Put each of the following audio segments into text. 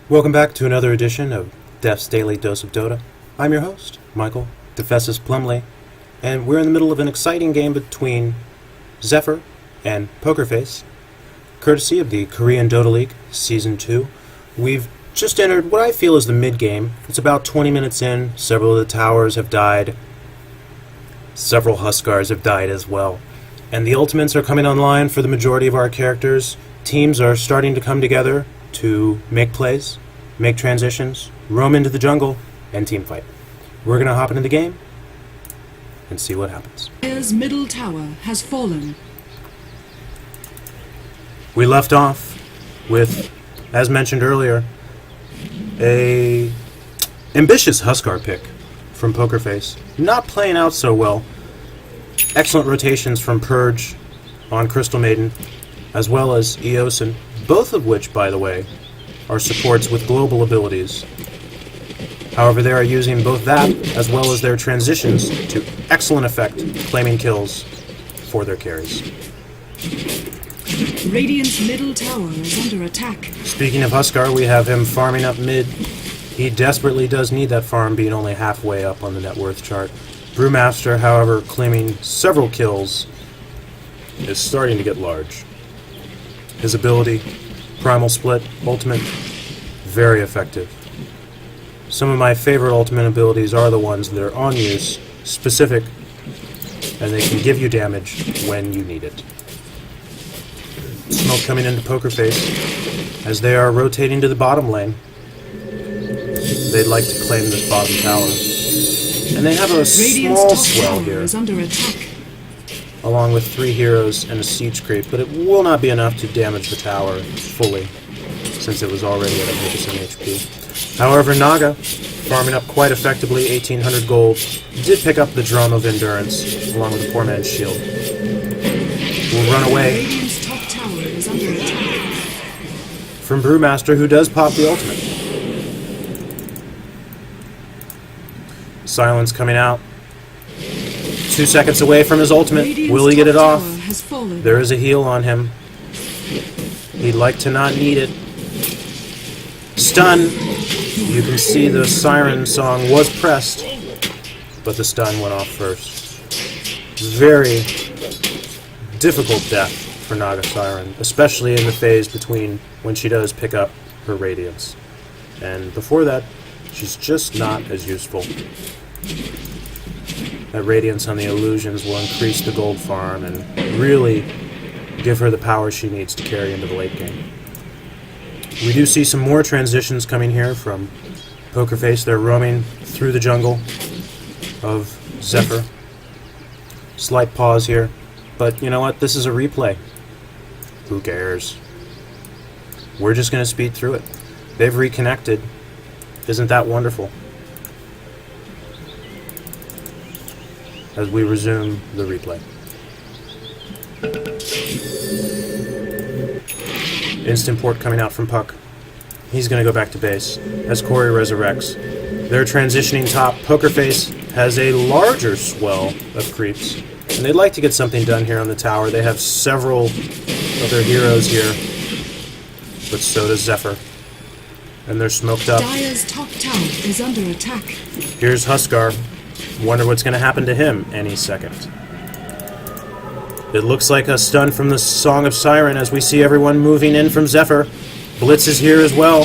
Welcome back to another edition of Def's Daily Dose of Dota. I'm your host, Michael Defessus Plumley, and we're in the middle of an exciting game between Zephyr and Pokerface, courtesy of the Korean Dota League Season 2. We've just entered what I feel is the mid-game. It's about 20 minutes in, several of the towers have died, several Huskars have died as well, and the ultimates are coming online for the majority of our characters. Teams are starting to come together to make plays, make transitions, roam into the jungle, and teamfight. We're going to hop into the game and see what happens. Dire's middle tower has fallen. We left off with, as mentioned earlier, a ambitious Huskar pick from Pokerface. Not playing out so well. Excellent rotations from Purge on Crystal Maiden, as well as Eosin, both of which, by the way, are supports with global abilities. However, they are using both that as well as their transitions to excellent effect, claiming kills for their carries. Radiant's middle tower is under attack. Speaking of Huskar, we have him farming up mid. He desperately does need that farm, being only halfway up on the net worth chart. Brewmaster, however, claiming several kills, is starting to get large. His ability, Primal Split, Ultimate, very effective. Some of my favorite ultimate abilities are the ones that are on use, specific, and they can give you damage when you need it. Smoke coming into Pokerface as they are rotating to the bottom lane. They'd like to claim this bottom tower. And they have a small swell here, is under attack. along with 3 heroes and a siege creep, but it will not be enough to damage the tower fully, since it was already at a magnificent HP. However, Naga, farming up quite effectively, 1800 gold, did pick up the Drum of Endurance, along with the Poor Man's Shield. Will run away Radiant's top tower is under attack. from Brewmaster, who does pop the ultimate. Silence coming out. 2 seconds away from his ultimate. Radiant's Will he get top it off? tower has fallen. There is a heal on him. He'd like to not need it. Stun. You can see the siren song was pressed, but the stun went off first. Very difficult death for Naga Siren, especially in the phase between when she does pick up her Radiance. And before that, she's just not as useful. That Radiance on the illusions will increase the gold farm and really give her the power she needs to carry into the late game. We do see some more transitions coming here from Pokerface. They're roaming through the jungle of Zephyr. Slight pause here, but you know what? This is a replay. Who cares? We're just going to speed through it. They've reconnected. Isn't that wonderful? As we resume the replay. Instant port coming out from Puck. He's going to go back to base as Corey resurrects. They're transitioning top. Pokerface has a larger swell of creeps, and they'd like to get something done here on the tower. They have several of their heroes here, but so does Zephyr. And they're smoked up. Dire's top tower is under attack. Here's Huskar. Wonder what's going to happen to him any second. It looks like a stun from the Song of Siren as we see everyone moving in from Zephyr. Blitz is here as well.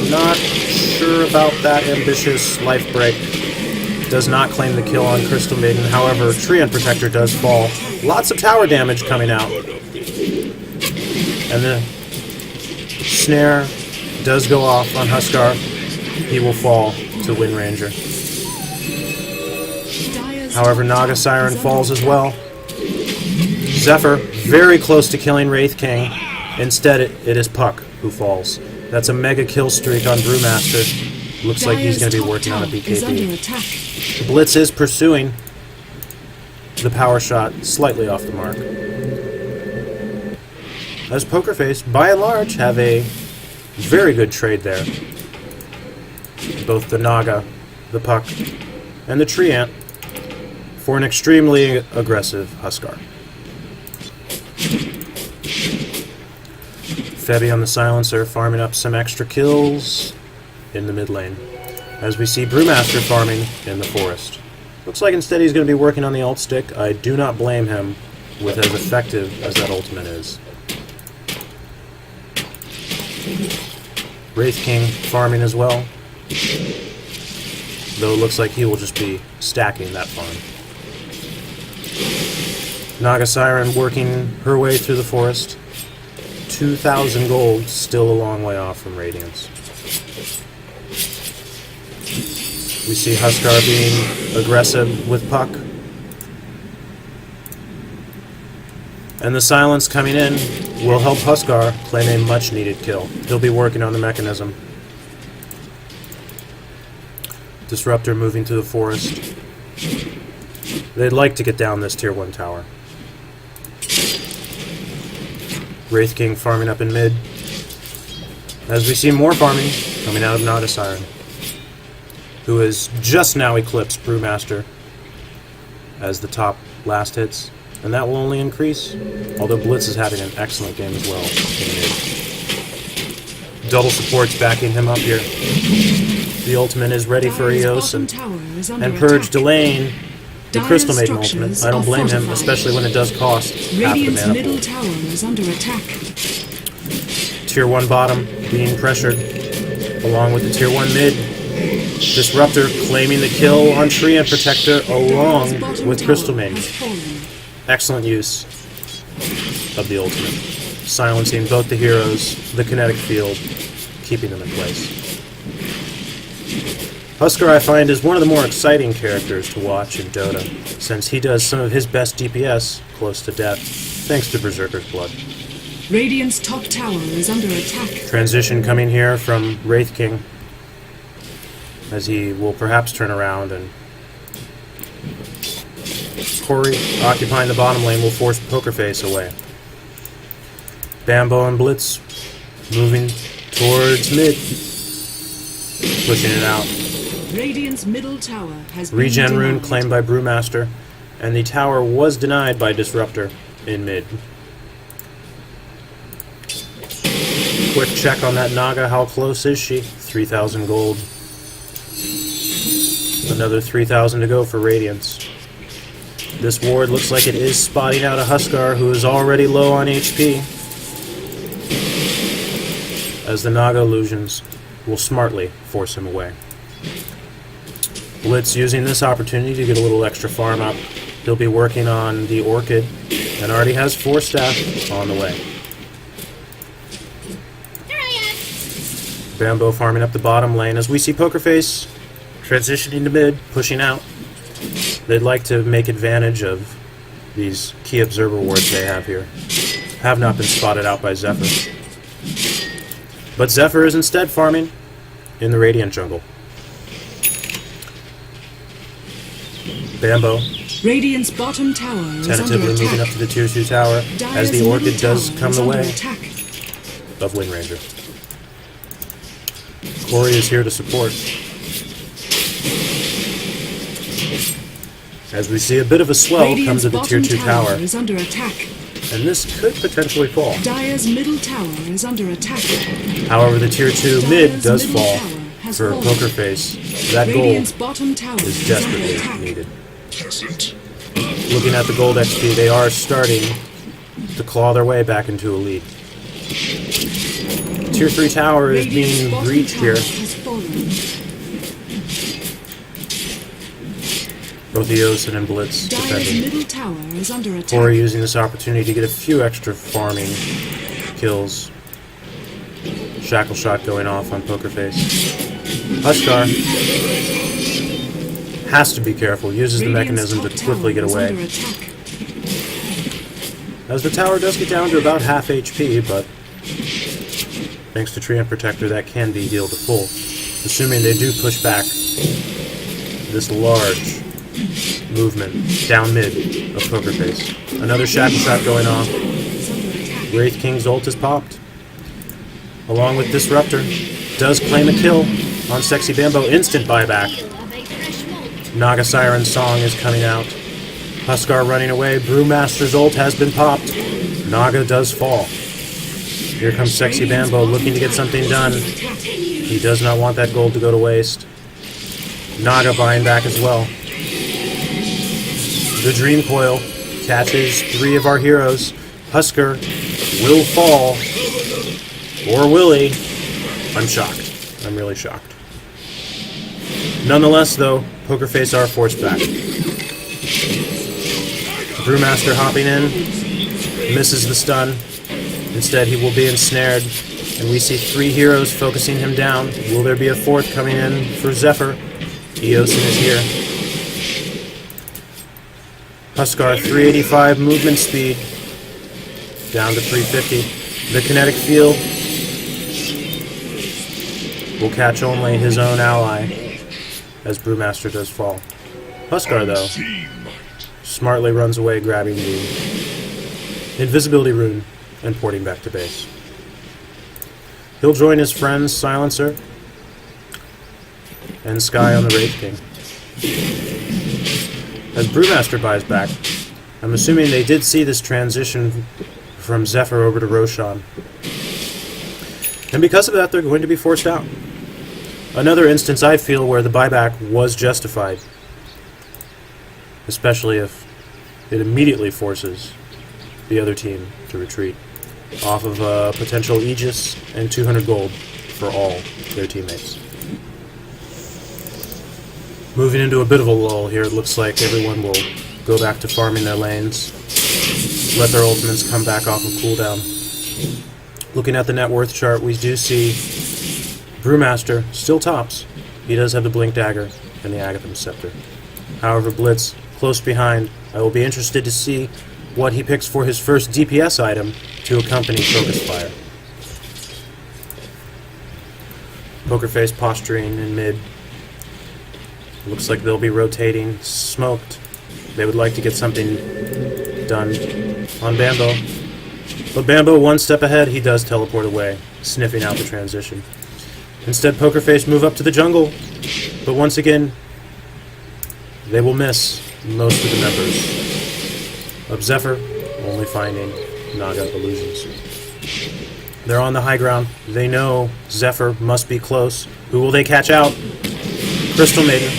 Not sure about that ambitious life break. Does not claim the kill on Crystal Maiden. However, Treant Protector does fall. Lots of tower damage coming out. And the snare does go off on Huskar. He will fall to Wind Ranger. However, Naga Siren falls as well. Zephyr, very close to killing Wraith King. Instead, it is Puck who falls. That's a mega kill streak on Brewmaster. Looks like he's going to be working on a BKB. Blitz is pursuing the power shot slightly off the mark. As Pokerface, by and large, have a very good trade there. Both the Naga, the Puck, and the Treant for an extremely aggressive Huskar. Febby on the silencer farming up some extra kills in the mid lane. As we see Brewmaster farming in the forest. Looks like instead he's going to be working on the ult stick. I do not blame him with as effective as that ultimate is. Wraith King farming as well. Though it looks like he will just be stacking that farm. Naga Siren working her way through the forest. 2,000 gold, still a long way off from Radiance. We see Huskar being aggressive with Puck. And the silence coming in will help Huskar claim a much needed kill. He'll be working on the mechanism. Disruptor moving through the forest. They'd like to get down this tier 1 tower. Wraith King farming up in mid. As we see more farming coming out of Naga Siren, who has just now eclipsed Brewmaster as the top last hits, and that will only increase, although Blitz is having an excellent game as well in mid. Double support's backing him up here. The ultimate is ready for Eos, and Purge delaying the Crystal Maiden ultimate. I don't blame him, especially when it does cost half the mana middle pool. tower is under attack. Tier 1 bottom being pressured, along with the Tier 1 mid. Disruptor claiming the kill on Treant Protector along with Crystal Maiden. Excellent use of the ultimate. Silencing both the heroes, the kinetic field, keeping them in place. Huskar, I find, is one of the more exciting characters to watch in Dota, since he does some of his best DPS close to death, thanks to Berserker's Blood. Radiant's top tower is under attack. Transition coming here from Wraith King, as he will perhaps turn around, and Corey occupying the bottom lane will force Pokerface away. Bambo and Blitz moving towards mid, pushing it out. Radiant's middle tower has been Regen rune denied. claimed by Brewmaster, and the tower was denied by Disruptor in mid. Quick check on that Naga, how close is she? 3,000 gold. Another 3,000 to go for Radiance. This ward looks like it is spotting out a Huskar who is already low on HP, as the Naga illusions will smartly force him away. Blitz using this opportunity to get a little extra farm up. He'll be working on the Orchid, and already has 4 staff on the way. Here I am. Bambo farming up the bottom lane as we see Pokerface transitioning to mid, pushing out. They'd like to make advantage of these key observer wards they have here. Have not been spotted out by Zephyr. But Zephyr is instead farming in the Radiant jungle. Bambo Radiant's bottom tower is under tentatively moving up attack. to the tier 2 tower as Dire's the Orchid middle does tower come is the under way attack. of Windranger. Corey is here to support. As we see a bit of a swell come Radiant's to the tier bottom 2 tower, is under attack. and this could potentially fall. Dire's middle tower is under attack. However, the tier 2 mid Dire's does middle fall tower has for fallen. Pokerface. That Radiant's gold bottom tower is is under desperately attack. needed. Looking at the gold XP, they are starting to claw their way back into a lead. Tier 3 tower is Radiant's being bottom breached tower here. has fallen. Both Eosin and Blitz Dire's defending. middle tower is under attack. Corey using this opportunity to get a few extra farming kills. Shackle shot going off on Pokerface. Huskar has to be careful, uses the Radiant's mechanism to top quickly get tower is away. under attack. As the tower does get down to about half HP, but thanks to Treant Protector that can be healed to full. Assuming they do push back this large movement down mid of Pokerface. Another shackle shot going off. Is under attack. Wraith King's ult is popped. Along with Disruptor. Does claim a kill on Sexy Bambo. Instant buyback. Naga Siren's song is coming out. Huskar running away. Brewmaster's ult has been popped. Naga does fall. Here comes Sexy Bambo looking to get something done. He does not want that gold to go to waste. Naga buying back as well. The Dream Coil catches 3 of our heroes. Husker will fall. Or will he? I'm shocked. I'm really shocked. Nonetheless, though, Pokerface are forced back. Brewmaster hopping in, misses the stun. Instead, he will be ensnared, and we see 3 heroes focusing him down. Will there be a 4th coming in for Zephyr? Eosin is here. Huskar, 385 movement speed, down to 350. The kinetic field will catch only his own ally, as Brewmaster does fall. Huskar, though, smartly runs away, grabbing the invisibility rune and porting back to base. He'll join his friends Silencer and Sky on the Wraith King. As Brewmaster buys back, I'm assuming they did see this transition from Zephyr over to Roshan. And because of that, they're going to be forced out. Another instance, I feel, where the buyback was justified. Especially if it immediately forces the other team to retreat off of a potential Aegis and 200 gold for all their teammates. Moving into a bit of a lull here, it looks like everyone will go back to farming their lanes, let their ultimates come back off of cooldown. Looking at the net worth chart, we do see Brewmaster still tops. He does have the Blink Dagger and the Agatham Scepter. However, Blitz close behind. I will be interested to see what he picks for his first DPS item to accompany Focus Fire. Pokerface posturing in mid. Looks like they'll be rotating. Smoked. They would like to get something done on Bambo. But Bambo, one step ahead, he does teleport away, sniffing out the transition. Instead, Pokerface move up to the jungle. But once again, they will miss most of the members of Zephyr, only finding Naga illusions. They're on the high ground. They know Zephyr must be close. Who will they catch out? Crystal Maiden.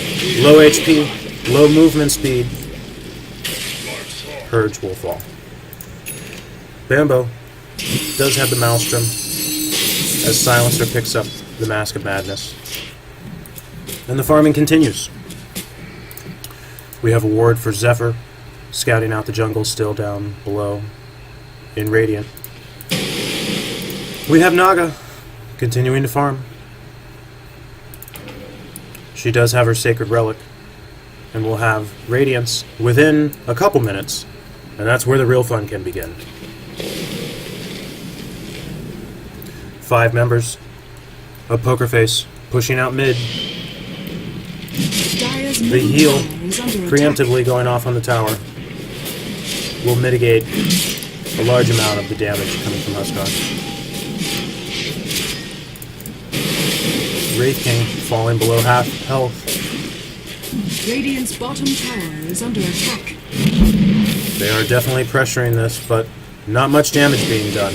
Low HP, low movement speed. Purge will fall. Bambo does have the Maelstrom, as Silencer picks up the Mask of Madness. And the farming continues. We have a ward for Zephyr, scouting out the jungle still down below in Radiant. We have Naga continuing to farm. She does have her Sacred Relic, and will have Radiance within a couple minutes, and that's where the real fun can begin. 5 members of Pokerface pushing out mid. The heal preemptively going off on the tower will mitigate a large amount of the damage coming from Huskar. Wraith King falling below half health. Radiant's bottom tower is under attack. They are definitely pressuring this, but not much damage being done.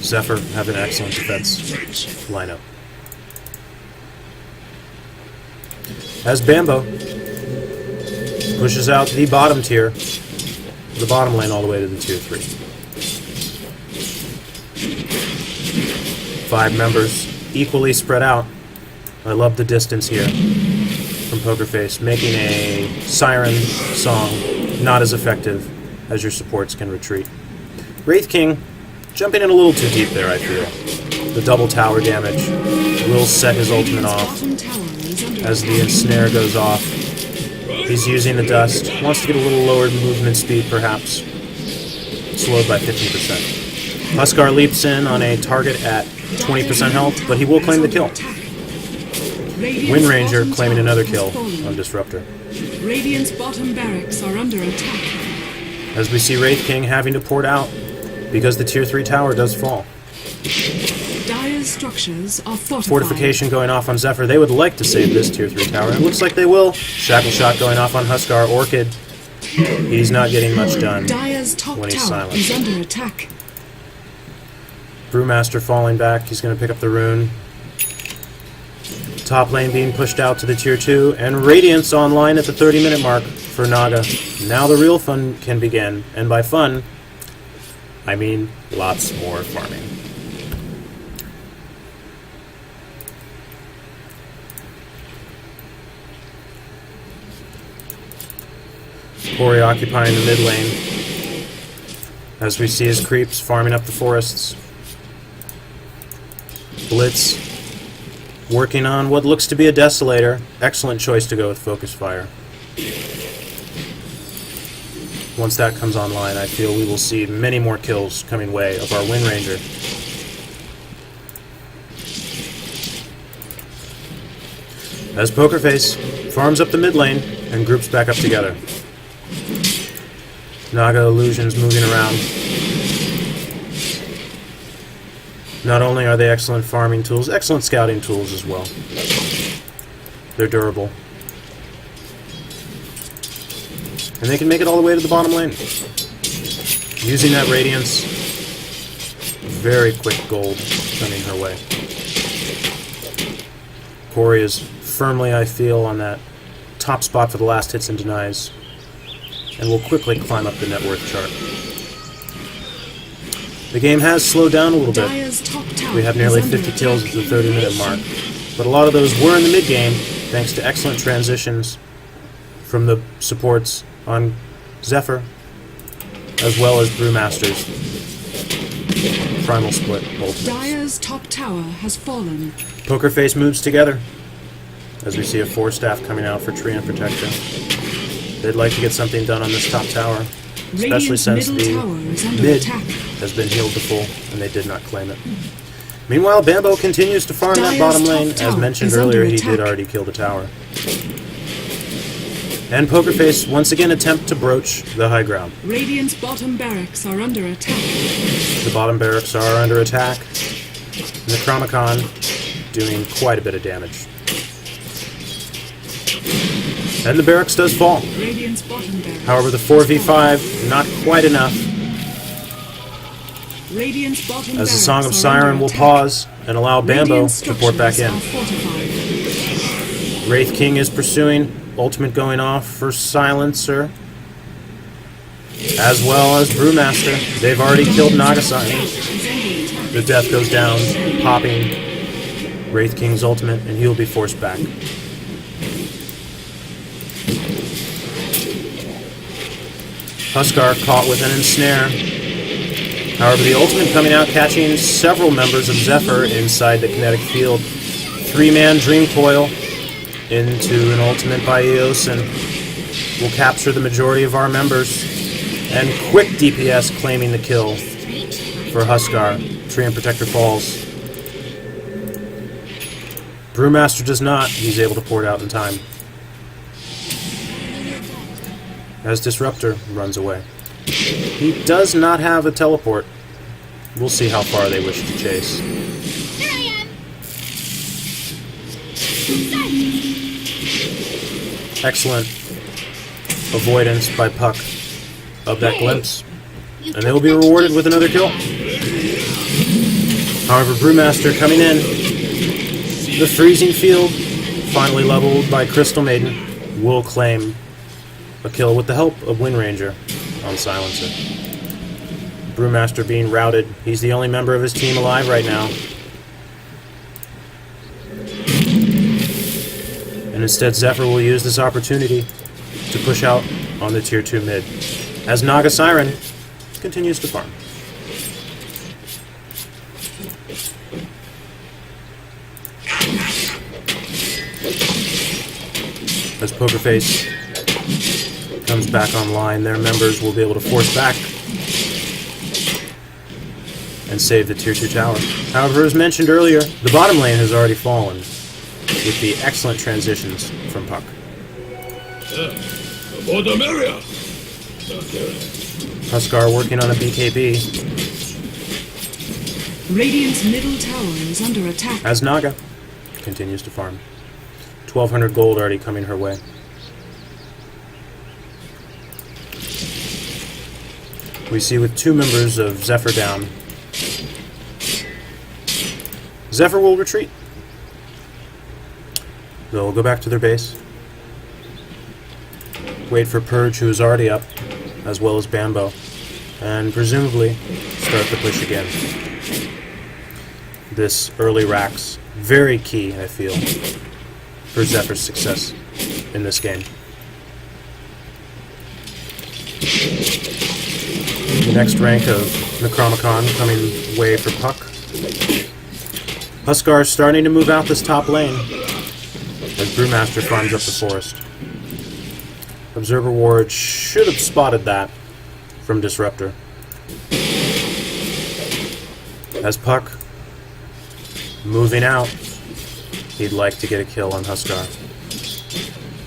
Zephyr have an excellent defense lineup. As Bambo pushes out the bottom tier, the bottom lane all the way to the tier 3. 5 members equally spread out. I love the distance here from Pokerface, making a siren song not as effective as your supports can retreat. Wraith King jumping in a little too deep there, I feel. The double tower damage will set his ultimate off as the ensnare goes off. He's using the dust, wants to get a little lower movement speed perhaps. Slowed by 15%. Huskar leaps in on a target at 20% health, but he will claim the kill. Wind Ranger claiming another kill on Disruptor. Radiant's bottom barracks are under attack. As we see Wraith King having to port out because the tier 3 tower does fall. Dire's structures are fortified. Fortification going off on Zephyr. They would like to save this tier 3 tower. It looks like they will. Shackle Shot going off on Huskar. Orchid. He's not getting much done Dire's top when he's tower silent. is under attack. Brewmaster falling back. He's going to pick up the rune. Top lane being pushed out to the tier 2. And Radiance online at the 30-minute mark for Naga. Now the real fun can begin. And by fun, I mean lots more farming. Corey occupying the mid lane, as we see his creeps farming up the forests. Blitz working on what looks to be a Desolator. Excellent choice to go with Focus Fire. Once that comes online, I feel we will see many more kills coming way of our Wind Ranger. As Pokerface farms up the mid lane and groups back up together. Naga illusions moving around. Not only are they excellent farming tools, excellent scouting tools as well. They're durable. And they can make it all the way to the bottom lane. Using that Radiance, very quick gold coming her way. Corey is firmly, I feel, on that top spot for the last hits and denies, and will quickly climb up the net worth chart. The game has slowed down a little bit. We have nearly 50 kills at the 30-minute mark, but a lot of those were in the mid-game, thanks to excellent transitions from the supports on Zephyr, as well as Brewmaster's Primal Split ultimates. Dire's top tower has fallen. Pokerface moves together, as we see a 4-staff coming out for Tree and Protector. They'd like to get something done on this top tower, especially since the mid has been healed to full, and they did not claim it. Meanwhile, Bambo continues to farm that bottom lane. As mentioned earlier, he did already kill the tower. And Pokerface once again attempt to broach the high ground. Radiant's bottom barracks are under attack. The bottom barracks are under attack. Necromicon doing quite a bit of damage. And the barracks does fall. Radiant's bottom barracks. However, the 4v5, not quite enough. Radiant's bottom As the barracks Song of are Siren under will attack. pause and allow Bambo Radiant's to port back in. structures are fortified. Wraith King is pursuing. Ultimate going off for Silencer. As well as Brewmaster. They've already killed Nagasaki. The death goes down, popping Wraith King's ultimate, and he'll be forced back. Huskar caught with an ensnare. However, the ultimate coming out, catching several members of Zephyr inside the kinetic field. 3-man Dream Coil into an ultimate by Eosin. Will capture the majority of our members. And quick DPS claiming the kill for Huskar. Tree and Protector falls. Brewmaster does not. He's able to port out in time. As Disruptor runs away. He does not have a teleport. We'll see how far they wish to chase. Here I am. Excellent avoidance by Puck of that glimpse. And they will be rewarded with another kill. However, Brewmaster coming in. The freezing field, finally leveled by Crystal Maiden, will claim a kill with the help of Wind Ranger on Silencer. Brewmaster being routed. He's the only member of his team alive right now. And instead, Zephyr will use this opportunity to push out on the tier 2 mid, as Naga Siren continues to farm. As Pokerface comes back online, their members will be able to force back and save the tier 2 tower. However, as mentioned earlier, the bottom lane has already fallen with the excellent transitions from Puck. Huskar working on a BKB. Radiant's middle tower is under attack. As Naga continues to farm. 1,200 gold already coming her way. We see with 2 members of Zephyr down, Zephyr will retreat. They'll go back to their base. Wait for Purge, who is already up, as well as Bambo, and presumably start the push again. This early Rax, very key, I feel, for Zephyr's success in this game. The next rank of Necromicon coming way for Puck. Huskar starting to move out this top lane as Brewmaster farms up the forest. Observer Ward should have spotted that from Disruptor. As Puck moving out, he'd like to get a kill on Huskar.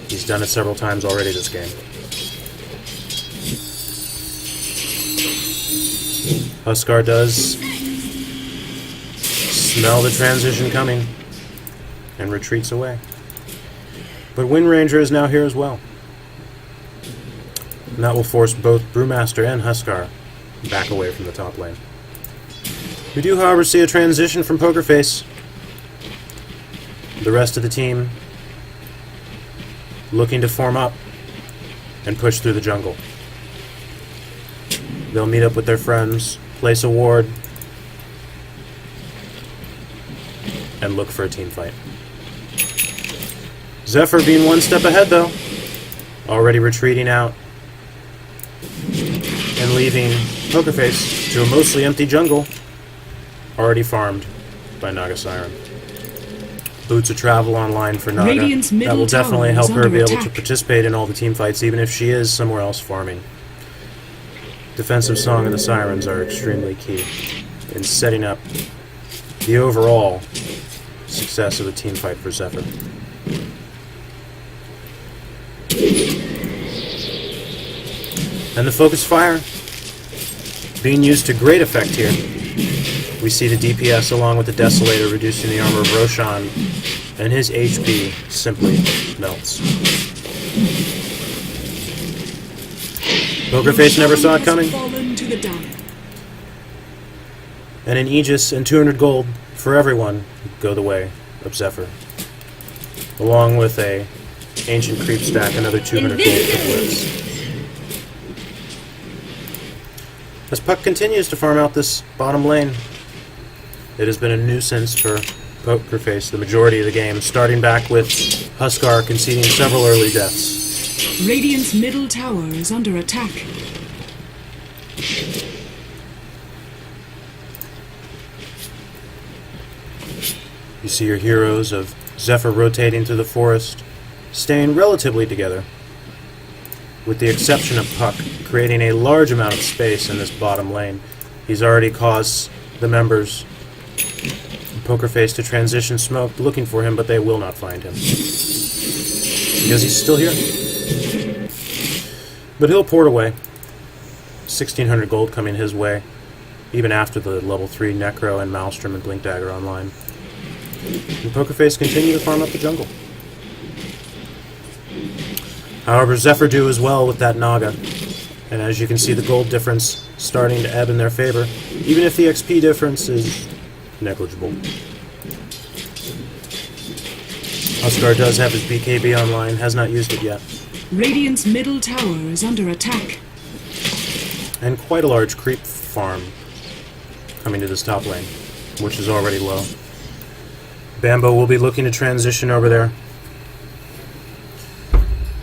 He's done it several times already this game. Huskar does smell the transition coming and retreats away. But Wind Ranger is now here as well. And that will force both Brewmaster and Huskar back away from the top lane. We do, however, see a transition from Pokerface. The rest of the team looking to form up and push through the jungle. They'll meet up with their friends, place a ward, and look for a team fight. Zephyr being one step ahead, though. Already retreating out and leaving Pokerface to a mostly empty jungle, already farmed by Naga Siren. Boots of Travel online for Naga. That will definitely help her be able to participate in all the team fights, even if she is somewhere else farming. Defensive Song and the Sirens are extremely key in setting up the overall success of a team fight for Zephyr. And the Focus Fire being used to great effect here. We see the DPS along with the Desolator reducing the armor of Roshan, and his HP simply melts. Pokerface never saw it coming. And an Aegis and 200 gold for everyone go the way of Zephyr. Along with a Ancient Creep stack, another 200 gold for Blitz. As Puck continues to farm out this bottom lane, it has been a nuisance for Pokerface the majority of the game, starting back with Huskar conceding several early deaths. Radiant's middle tower is under attack. You see your heroes of Zephyr rotating through the forest, staying relatively together, with the exception of Puck, creating a large amount of space in this bottom lane. He's already caused the members of Pokerface to transition smoke, looking for him, but they will not find him. Because he's still here. But he'll port away. 1,600 gold coming his way, even after the level 3 Necro and Maelstrom and Blink Dagger online. And Pokerface continue to farm up the jungle. However, Zephyr do as well with that Naga. And as you can see, the gold difference starting to ebb in their favor, even if the XP difference is negligible. Huskar does have his BKB online, has not used it yet. Radiant's middle tower is under attack. And quite a large creep farm coming to this top lane, which is already low. Bambo will be looking to transition over there.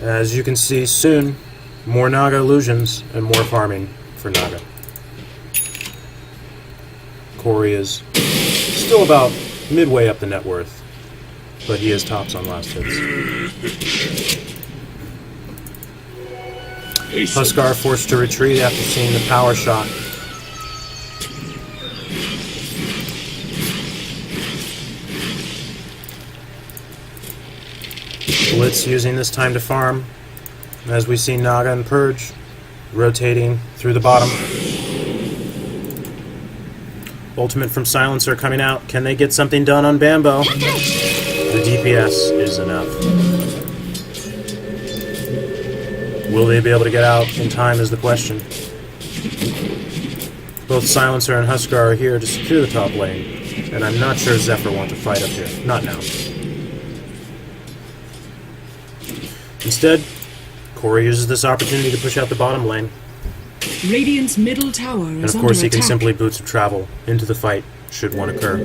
As you can see soon, more Naga illusions and more farming for Naga. Corey is still about midway up the net worth, but he is tops on last hits. Huskar forced to retreat after seeing the power shot. Blitz using this time to farm, as we see Naga and Purge rotating through the bottom. Ultimate from Silencer coming out. Can they get something done on Bambo? The DPS is enough. Will they be able to get out in time is the question. Both Silencer and Huskar are here to secure the top lane. And I'm not sure Zephyr wants to fight up here. Not now. Instead, Corey uses this opportunity to push out the bottom lane. Radiant's middle tower And is of course under he can attack. simply boots of travel into the fight, should one occur.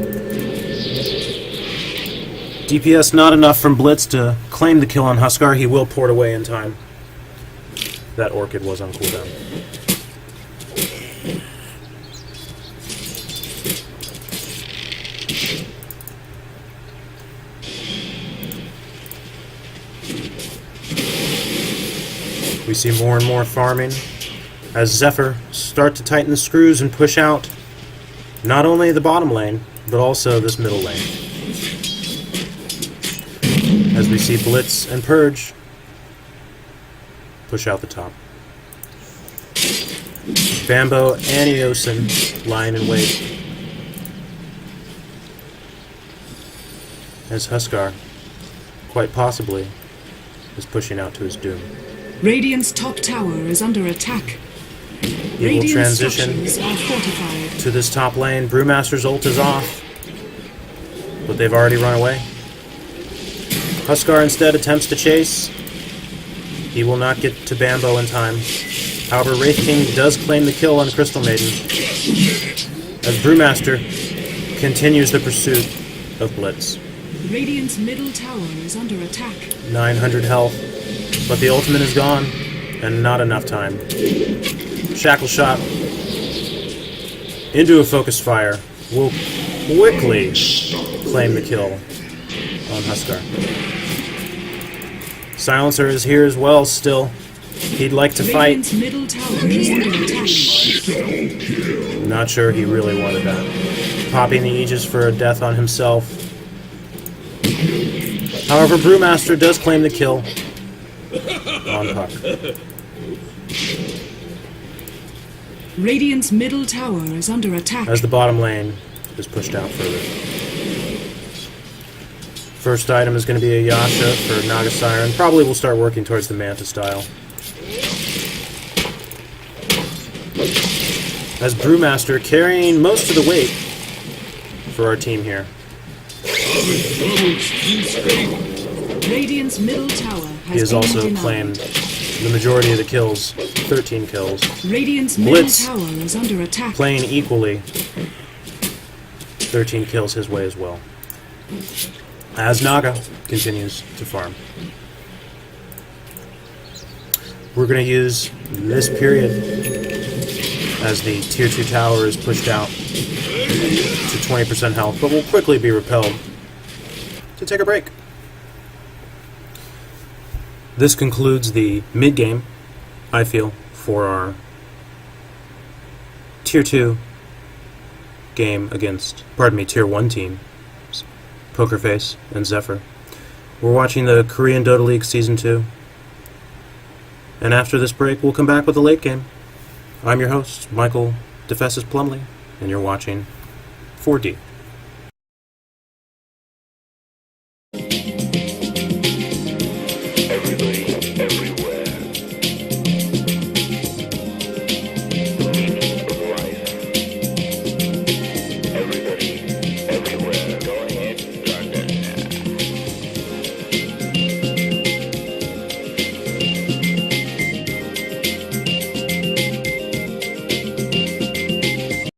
DPS not enough from Blitz to claim the kill on Huskar. He will port away in time. That Orchid was on cooldown. We see more and more farming as Zephyr start to tighten the screws and push out not only the bottom lane, but also this middle lane. As we see Blitz and Purge push out the top. Bambo and Eosin lying in wait. As Huskar, quite possibly, is pushing out to his doom. Radiant's top tower is under attack. He will Radiant transition structures are fortified. to this top lane. Brewmaster's ult is off, but they've already run away. Huskar instead attempts to chase. He will not get to Bambo in time. However, Wraith King does claim the kill on Crystal Maiden, as Brewmaster continues the pursuit of Blitz. Radiant's middle tower is under attack. 900 health, but the ultimate is gone, and not enough time. Shackle shot into a focus fire will quickly claim the kill on Huskar. Silencer is here as well still. He'd like to fight. Radiant's middle tower is under attack. Not sure he really wanted that. Popping the Aegis for a death on himself. However, Brewmaster does claim the kill on Puck. Radiant's middle tower is under attack. As the bottom lane is pushed out further. First item is going to be a Yasha for Naga Siren. Probably will start working towards the Manta style. As Brewmaster carrying most of the weight for our team here. Radiant's middle tower He has been also denied. claimed the majority of the kills, 13 kills. Radiant's Blitz middle tower is under attack. Playing equally, 13 kills his way as well. As Naga continues to farm. We're going to use this period as the tier 2 tower is pushed out to 20% health, but will quickly be repelled to take a break. This concludes the mid-game, I feel, for our tier 2 game against, tier 1 team, Pokerface and Zephyr. We're watching the Korean Dota League Season 2. And after this break, we'll come back with the late game. I'm your host, Michael DeFessis Plumley, and you're watching 4D.